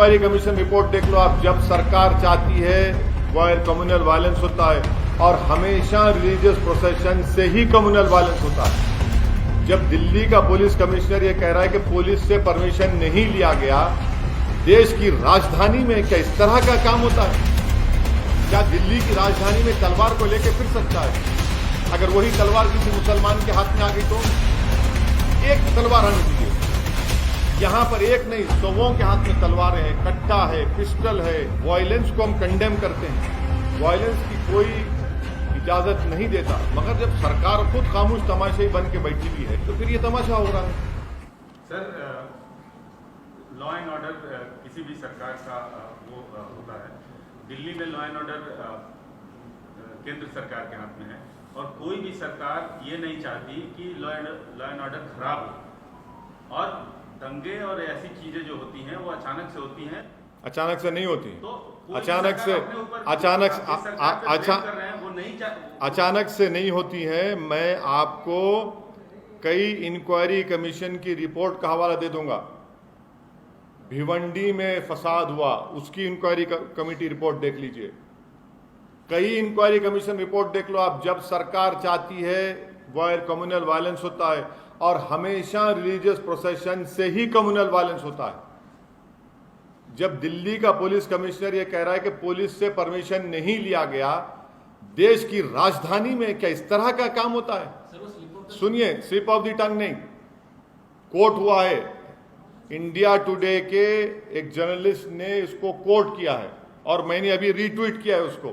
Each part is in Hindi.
इंक्वायरी कमीशन रिपोर्ट देख लो आप। जब सरकार चाहती है वायर कम्युनल वायलेंस होता है, और हमेशा रिलीजियस प्रोसेशन से ही कम्युनल वायलेंस होता है। जब दिल्ली का पुलिस कमिश्नर ये कह रहा है कि पुलिस से परमिशन नहीं लिया गया, देश की राजधानी में क्या इस तरह का काम होता है? क्या दिल्ली की राजधानी में तलवार को लेकर फिर सकता है? अगर वही तलवार किसी मुसलमान के हाथ में आ गई तो एक तलवार आनी चाहिए। यहां पर एक नहीं, सौों के हाथ में तलवारें हैं, कट्टा है, पिस्टल है। वायलेंस को हम कंडेम करते हैं, वायलेंस की कोई इजाजत नहीं देता, मगर जब सरकार खुद खामोश तमाशाई बन के बैठी हुई है तो फिर ये तमाशा हो रहा है। सर, लॉ एंड ऑर्डर किसी भी सरकार का वो होता है। दिल्ली में लॉ एंड ऑर्डर केंद्र सरकार के हाथ में है, और कोई भी सरकार ये नहीं चाहती कि लॉ एंड ऑर्डर खराब हो, और दंगे और ऐसी चीजें जो होती हैं वो अचानक से होती हैं। अचानक से नहीं होती, तो अचानक से नहीं होती है। मैं आपको कई इंक्वायरी कमीशन की रिपोर्ट का हवाला दे दूंगा। भिवंडी में फसाद हुआ, उसकी इंक्वायरी कमेटी रिपोर्ट देख लीजिए। कई इंक्वायरी कमीशन रिपोर्ट देख लो आप। जब सरकार चाहती है वायर कम्युनल वायलेंस होता है, और हमेशा रिलीजियस प्रोसेशन से ही कम्युनल वायलेंस होता है। जब दिल्ली का पुलिस कमिश्नर ये कह रहा है कि पुलिस से परमिशन नहीं लिया गया, देश की राजधानी में क्या इस तरह का काम होता है? सुनिए, स्लिप ऑफ द टंग नहीं, कोर्ट हुआ है। इंडिया टुडे के एक जर्नलिस्ट ने इसको कोट किया है, और मैंने अभी रीट्वीट किया है उसको।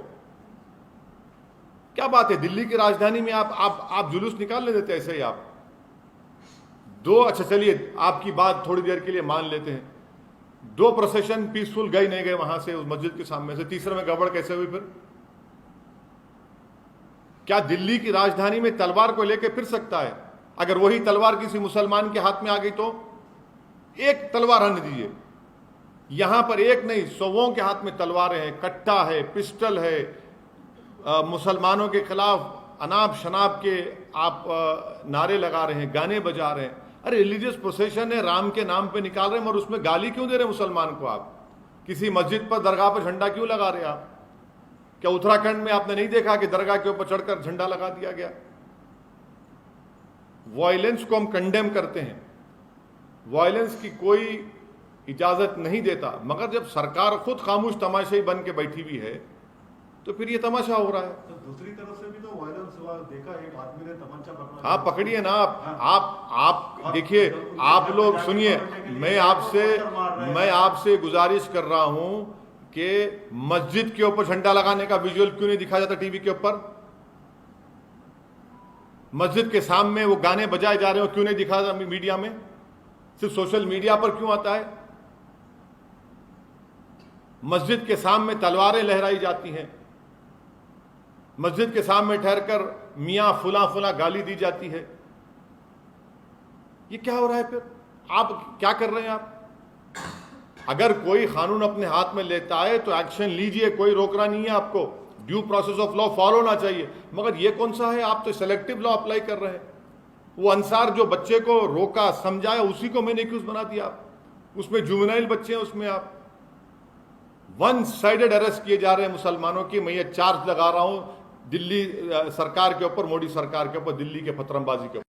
क्या बात है, दिल्ली की राजधानी में आप जुलूस निकालने देते ऐसे ही आप दो। अच्छा चलिए, आपकी बात थोड़ी देर के लिए मान लेते हैं, दो प्रोसेशन पीसफुल गए नहीं गए वहां से उस मस्जिद के सामने से, तीसरे में गड़बड़ कैसे हुई? फिर क्या दिल्ली की राजधानी में तलवार को लेकर फिर सकता है? अगर वही तलवार किसी मुसलमान के हाथ में आ गई तो एक तलवार आने दीजिए। यहां पर एक नहीं, सौों के हाथ में तलवारें हैं, कट्टा है, पिस्टल है। मुसलमानों के खिलाफ अनाप शनाप के आप नारे लगा रहे हैं, गाने बजा रहे हैं। अरे रिलीजियस प्रोसेशन है, राम के नाम पे निकाल रहे हैं, और उसमें गाली क्यों दे रहे हैं मुसलमान को? आप किसी मस्जिद पर, दरगाह पर झंडा क्यों लगा रहे हैं आप? क्या उत्तराखंड में आपने नहीं देखा कि दरगाह के ऊपर चढ़कर झंडा लगा दिया गया? वायलेंस को हम कंडेम करते हैं, वायलेंस की कोई इजाजत नहीं देता, मगर जब सरकार खुद खामोश तमाशाई बन के बैठी हुई है तो फिर ये तमाशा हो रहा है। तो दूसरी तरफ से भी तो वायलेंस हुआ, देखा एक आदमी ने तमंचा पकड़ा। हाँ, पकड़िए ना आप देखिए, आप लोग सुनिए, मैं आपसे गुजारिश कर रहा हूं कि मस्जिद के ऊपर झंडा लगाने का विजुअल क्यों नहीं दिखाया जाता टीवी के ऊपर? मस्जिद के सामने वो गाने बजाए जा रहे हो, क्यों नहीं दिखाया जाता मीडिया में? सिर्फ सोशल मीडिया पर क्यों आता है? मस्जिद के सामने तलवारें लहराई जाती हैं, मस्जिद के सामने ठहरकर मियां फुला फुला गाली दी जाती है। ये क्या हो रहा है? फिर आप क्या कर रहे हैं? आप अगर कोई कानून अपने हाथ में लेता है तो एक्शन लीजिए, कोई रोक रहा नहीं है आपको। Due process of law follow होना चाहिए, मगर ये कौन सा है? आप तो सेलेक्टिव लॉ अप्लाई कर रहे हैं। वो अंसार जो बच्चे को रोका समझाया, उसी को मैंने एक्यूज बना दिया आप। उसमें जुवेनाइल बच्चे हैं, उसमें आप वन साइडेड अरेस्ट किए जा रहे हैं मुसलमानों की। मैं ये चार्ज लगा रहा हूं दिल्ली सरकार के ऊपर, मोदी सरकार के ऊपर, दिल्ली के फतरमबाजी के ऊपर।